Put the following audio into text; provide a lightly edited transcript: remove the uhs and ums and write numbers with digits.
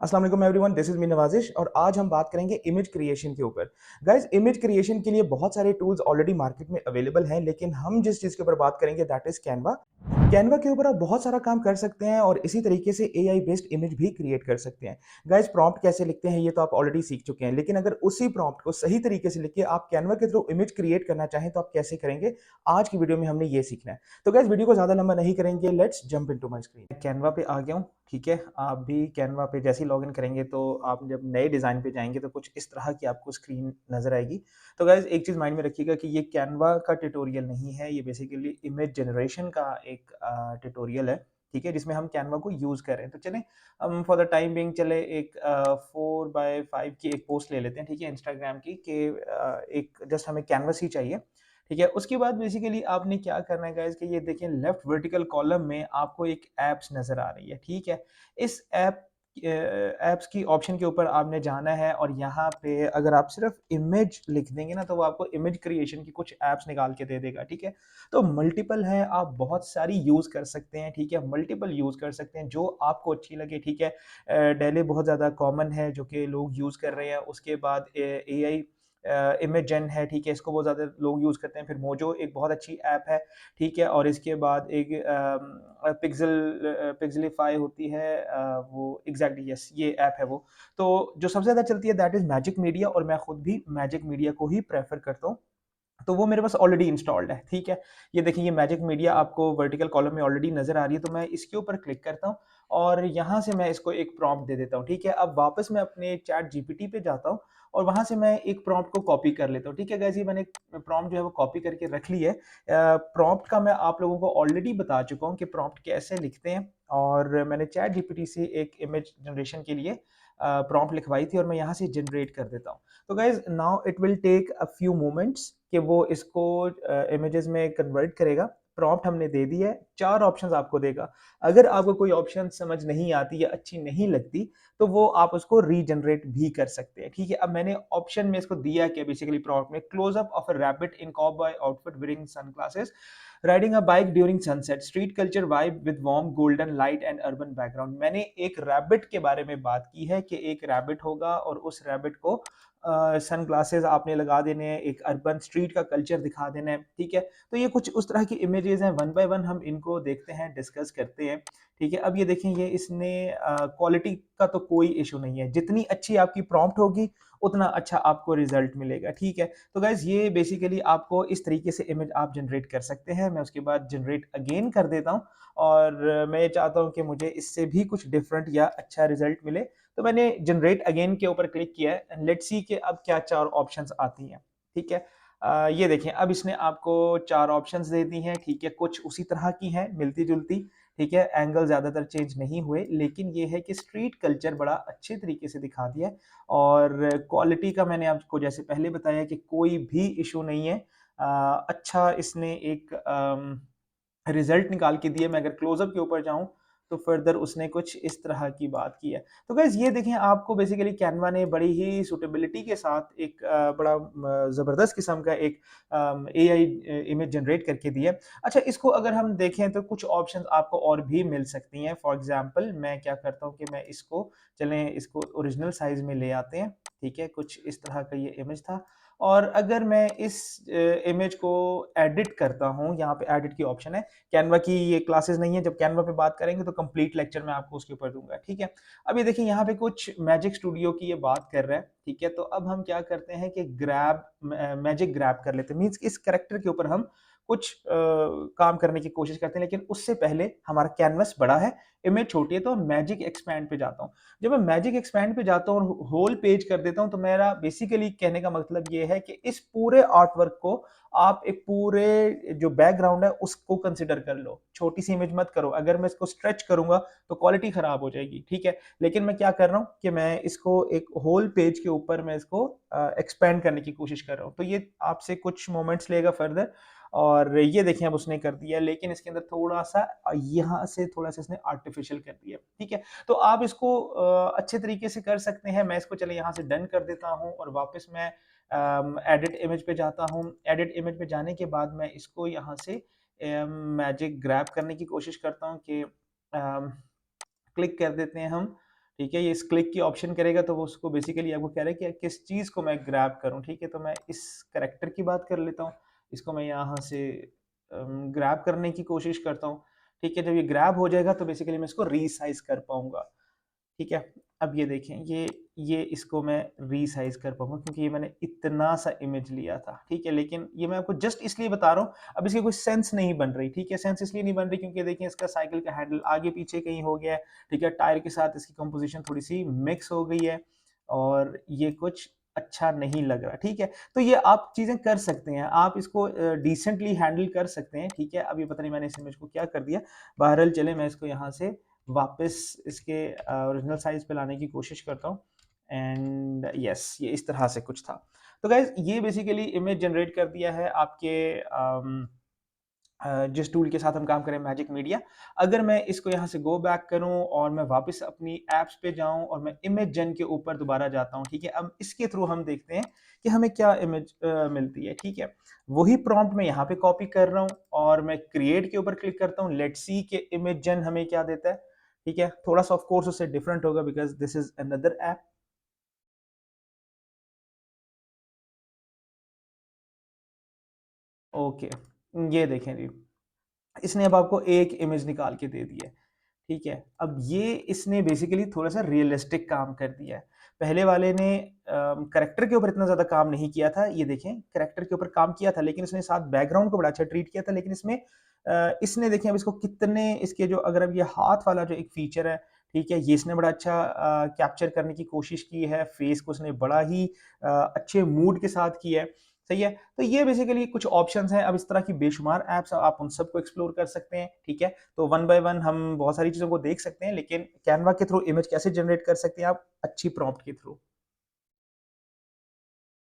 अस्सलाम वालेकुम everyone, this is me नवाजिश और आज हम बात करेंगे इमेज क्रिएशन के ऊपर। गाइस, इमेज क्रिएशन के लिए बहुत सारे टूल्स ऑलरेडी मार्केट में अवेलेबल हैं, लेकिन हम जिस चीज़ के ऊपर बात करेंगे दैट इज कैनवा। कैनवा के ऊपर आप बहुत सारा काम कर सकते हैं और इसी तरीके से एआई बेस्ड इमेज भी क्रिएट कर सकते हैं। गाइस, प्रॉम्प्ट कैसे लिखते हैं ये तो आप ऑलरेडी सीख चुके हैं, लेकिन अगर उसी प्रॉम्प्ट को सही तरीके से लिख के आप कैनवा के थ्रू इमेज क्रिएट करना चाहें तो आप कैसे करेंगे, आज की वीडियो में हमने ये सीखना है। तो गाइस, वीडियो को ज़्यादा लंबा नहीं करेंगे, let's jump into my screen. Canva पे आ गया हूँ। ठीक है, आप भी कैनवा पे जैसे ही लॉगिन करेंगे तो आप जब नए डिज़ाइन पे जाएँगे तो कुछ इस तरह की आपको स्क्रीन नज़र आएगी। तो गाइज़, एक चीज़ माइंड में रखिएगा कि ये कैनवा का ट्यूटोरियल नहीं है, ये बेसिकली इमेज जनरेशन का एक ट्यूटोरियल है, ठीक है? जिसमें हम कैनवा को यूज़ कर रहे हैं। तो चलें, हम फॉर द टाइम बीइंग चले एक 4 बाय 5 की एक पोस्ट ले लेते हैं, ठीक है? इंस्टाग्राम की कि एक जस्ट हमें कैनवस ही चाहिए, ठीक है? उसके बाद बेसिकली आपने क्या करना है गाइज़ कि ये देखें, लेफ्ट वर्टिकल कॉलम में आपको एक ऐप्स नज़र आ रही है, ठीक है? इस ऐप्स की ऑप्शन के ऊपर आपने जाना है और यहाँ पे अगर आप सिर्फ इमेज लिख देंगे ना तो वो आपको इमेज क्रिएशन की कुछ ऐप्स निकाल के दे देगा, ठीक है? तो मल्टीपल हैं, आप बहुत सारी यूज़ कर सकते हैं, ठीक है? मल्टीपल यूज़ कर सकते हैं जो आपको अच्छी लगे, ठीक है? डेली बहुत ज़्यादा कॉमन है जो कि लोग यूज़ कर रहे हैं। उसके बाद एआई इमेजन है, ठीक है? इसको बहुत ज़्यादा लोग यूज़ करते हैं। फिर मोजो एक बहुत अच्छी ऐप है, ठीक है? और इसके बाद एक पिक्सेलिफाई होती है, वो एग्ज़ैक्टली यस, ये ऐप है वो। तो जो सबसे ज़्यादा चलती है दैट इज़ मैजिक मीडिया और मैं खुद भी मैजिक मीडिया को ही प्रेफ़र करता हूँ। तो वो मेरे पास ऑलरेडी इंस्टॉल्ड है, ठीक है? ये देखिए, ये मैजिक मीडिया आपको वर्टिकल कॉलम में ऑलरेडी नज़र आ रही है, तो मैं इसके ऊपर क्लिक करता हूँ और यहाँ से मैं इसको एक प्रॉम्प्ट दे देता हूँ, ठीक है? अब वापस मैं अपने चैट जीपीटी पे जाता हूँ और वहाँ से मैं एक प्रॉम्प्ट को कॉपी कर लेता हूँ, ठीक है गाइज़? ये मैंने प्रॉम्प्ट जो है वो कॉपी करके रख ली है। प्रॉम्प्ट का मैं आप लोगों को ऑलरेडी बता चुका हूँ कि प्रॉम्प्ट कैसे लिखते हैं और मैंने चैट जीपीटी से एक इमेज जनरेशन के लिए प्रॉम्प्ट लिखवाई थी और मैं यहाँ से जनरेट कर देता हूँ। तो guys, now it will take a few moments कि वो इसको इमेजेस में कन्वर्ट करेगा। प्रॉम्प्ट हमने दे दी है, 4 ऑप्शंस आपको देगा। अगर आपको कोई ऑप्शन समझ नहीं आती या अच्छी नहीं लगती, तो वो आप उसको रीजनरेट भी कर सकते हैं, ठीक है? अब मैंने ऑप्शन में इसको दिया क्या बेसिकली प्रॉम्प्ट में, close up of a rabbit in cowboy outfit wearing sunglasses, riding a bike during sunset, street culture vibe with warm golden light and urban background. मैंने एक रैबिट के बारे में बात की है कि एक रैबिट होगा और उस रैबिट को सनग्लासेस आपने लगा देने हैं, एक अर्बन स्ट्रीट का कल्चर दिखा देना है, ठीक है? तो ये कुछ उस तरह की इमेजेस हैं, वन बाय वन हम इनको देखते हैं, डिस्कस करते हैं, ठीक है? अब ये देखें, ये इसने क्वालिटी का तो कोई इश्यू नहीं है, जितनी अच्छी आपकी प्रॉम्प्ट होगी, उतना अच्छा आपको रिजल्ट मिलेगा, ठीक है? तो गाइज़, ये बेसिकली आपको इस तरीके से इमेज आप जनरेट कर सकते हैं। मैं उसके बाद जनरेट अगेन कर देता हूँ और मैं ये चाहता हूँ कि मुझे इससे भी कुछ डिफरेंट या अच्छा रिजल्ट मिले। तो मैंने जनरेट अगेन के ऊपर क्लिक किया है एंड लेट्स सी कि अब क्या 4 ऑप्शंस आती हैं, ठीक है? ये देखें, अब इसने आपको 4 ऑप्शंस दे दी हैं, ठीक है? कुछ उसी तरह की हैं, मिलती-जुलती, ठीक है? एंगल ज़्यादातर चेंज नहीं हुए, लेकिन ये है कि स्ट्रीट कल्चर बड़ा अच्छे तरीके से दिखा दिया है और क्वालिटी का मैंने आपको जैसे पहले बताया कि कोई भी इश्यू नहीं है। अच्छा, इसने एक रिज़ल्ट निकाल के दिए। मैं अगर क्लोज़अप के ऊपर जाऊँ, तो फ़र्दर उसने कुछ इस तरह की बात की है। तो गाइज़, ये देखें, आपको बेसिकली कैनवा ने बड़ी ही सूटेबिलिटी के साथ एक बड़ा ज़बरदस्त किस्म का एक एआई इमेज जनरेट करके दिया है। अच्छा, इसको अगर हम देखें तो कुछ ऑप्शंस आपको और भी मिल सकती हैं। फॉर एग्ज़ाम्पल मैं क्या करता हूँ कि मैं इसको चलें इसको ओरिजिनल साइज़ में ले आते हैं, ठीक है? कुछ इस तरह का ये इमेज था और अगर मैं इस इमेज को एडिट करता हूँ, यहाँ पे एडिट की ऑप्शन है। कैनवा की ये क्लासेस नहीं है, जब कैनवा पे बात करेंगे तो कंप्लीट लेक्चर मैं आपको उसके ऊपर दूँगा, ठीक है? अब ये देखिए, यहाँ पे कुछ मैजिक स्टूडियो की ये बात कर रहा है, ठीक है? तो अब हम क्या करते हैं कि मैजिक ग्रैब कर लेते हैं, मीन्स इस कैरेक्टर के ऊपर हम कुछ काम करने की कोशिश करते हैं, लेकिन उससे पहले हमारा कैनवस बड़ा है, इमेज छोटी है, तो मैजिक एक्सपैंड पे जाता हूँ। जब मैं मैजिक एक्सपैंड पे जाता हूँ और होल पेज कर देता हूँ, तो मेरा बेसिकली कहने का मतलब ये है कि इस पूरे आर्ट वर्क को आप एक पूरे जो बैकग्राउंड है उसको कंसिडर कर लो, छोटी सी इमेज मत करो। अगर मैं इसको स्ट्रेच करूंगा तो क्वालिटी खराब हो जाएगी, ठीक है? लेकिन मैं क्या कर रहा हूँ कि मैं इसको एक होल पेज के ऊपर मैं इसको एक्सपेंड करने की कोशिश कर रहा हूँ, तो ये आपसे कुछ मोमेंट्स लेगा फर्दर और ये देखिए, अब उसने कर दिया, लेकिन इसके अंदर थोड़ा सा यहाँ से थोड़ा सा इसने आर्टिफिशियल कर दिया, ठीक है? तो आप इसको अच्छे तरीके से कर सकते हैं। मैं इसको चले यहाँ से डन कर देता हूँ और वापस मैं एडिट इमेज पे जाता हूँ। एडिट इमेज पे जाने के बाद मैं इसको यहाँ से मैजिक ग्रैब करने की कोशिश करता हूँ कि क्लिक कर देते हैं हम, ठीक है? ये इस क्लिक की ऑप्शन करेगा तो वो उसको बेसिकली आपको कह रहा है कि किस चीज़ को मैं ग्रैब करूँ, ठीक है? तो मैं इस कैरेक्टर की बात कर लेता हूँ, इसको मैं यहाँ से ग्रैब करने की कोशिश करता हूँ, ठीक है? जब ये ग्रैब हो जाएगा तो बेसिकली मैं इसको रीसाइज़ कर पाऊँगा। ठीक है? अब ये देखें, ये इसको मैं रीसाइज़ कर पाऊँगा क्योंकि ये मैंने इतना-सा इमेज लिया था, ठीक है? लेकिन ये मैं आपको जस्ट इसलिए बता रहा हूँ, अब इसकी कोई सेंस नहीं बन रही, ठीक है? सेंस इसलिए नहीं बन रही क्योंकि देखिए इसका साइकिल का हैंडल आगे-पीछे कहीं हो गया है, ठीक है? टायर के साथ इसकी कंपोज़िशन थोड़ी-सी मिक्स हो गई है और ये कुछ अच्छा नहीं लग रहा, ठीक है? तो ये आप चीज़ें कर सकते हैं, आप इसको डिसेंटली हैंडल कर सकते हैं, ठीक है? अब ये पता नहीं मैंने इस इमेज को क्या कर दिया, बहरहाल चलें मैं इसको यहाँ से वापस इसके ओरिजिनल साइज़ पे लाने की कोशिश करता हूँ एंड यस ये इस तरह से कुछ था। तो गाइज़ ये बेसिकली इमेज जनरेट कर दिया है आपके जिस टूल के साथ हम काम करें मैजिक मीडिया। अगर मैं इसको यहाँ से गो बैक करूँ और मैं वापस अपनी ऐप्स पे जाऊँ और मैं इमेज जेन के ऊपर दोबारा जाता हूँ, ठीक है? अब इसके थ्रू हम देखते हैं कि हमें क्या इमेज मिलती है, ठीक है? वही प्रॉम्प्ट मैं यहाँ पे कॉपी कर रहा हूँ और मैं क्रिएट के ऊपर क्लिक करता हूँ। लेट्स सी कि इमेज जेन हमें क्या देता है, ठीक है? थोड़ा-सा ऑफ कोर्स उससे डिफरेंट होगा because this is another app. Okay, ये देखें जी, इसने अब आपको एक इमेज निकाल के दे दी है। ठीक है? अब ये इसने बेसिकली थोड़ा-सा रियलिस्टिक काम कर दिया है। पहले वाले ने करैक्टर के ऊपर इतना ज़्यादा काम नहीं किया था। ये देखें करैक्टर के ऊपर काम किया था लेकिन इसने साथ बैकग्राउंड को बड़ा अच्छा ट्रीट किया था। लेकिन इसमें इसने देखें अब इसको कितने इसके जो अगर अब ये हाथ वाला जो एक फीचर है, ठीक है? ये इसने बड़ा अच्छा कैप्चर करने की कोशिश की है। फेस को उसने बड़ा ही अच्छे मूड के साथ किया है। सही है? तो ये बेसिकली कुछ ऑप्शंस हैं। अब इस तरह की बेशुमार ऐप्स आप उन सबको एक्सप्लोर कर सकते हैं। ठीक है? तो वन बाय वन हम बहुत सारी चीज़ों को देख सकते हैं, लेकिन कैनवा के थ्रू इमेज कैसे जनरेट कर सकते हैं आप? अच्छी प्रॉम्प्ट के थ्रू।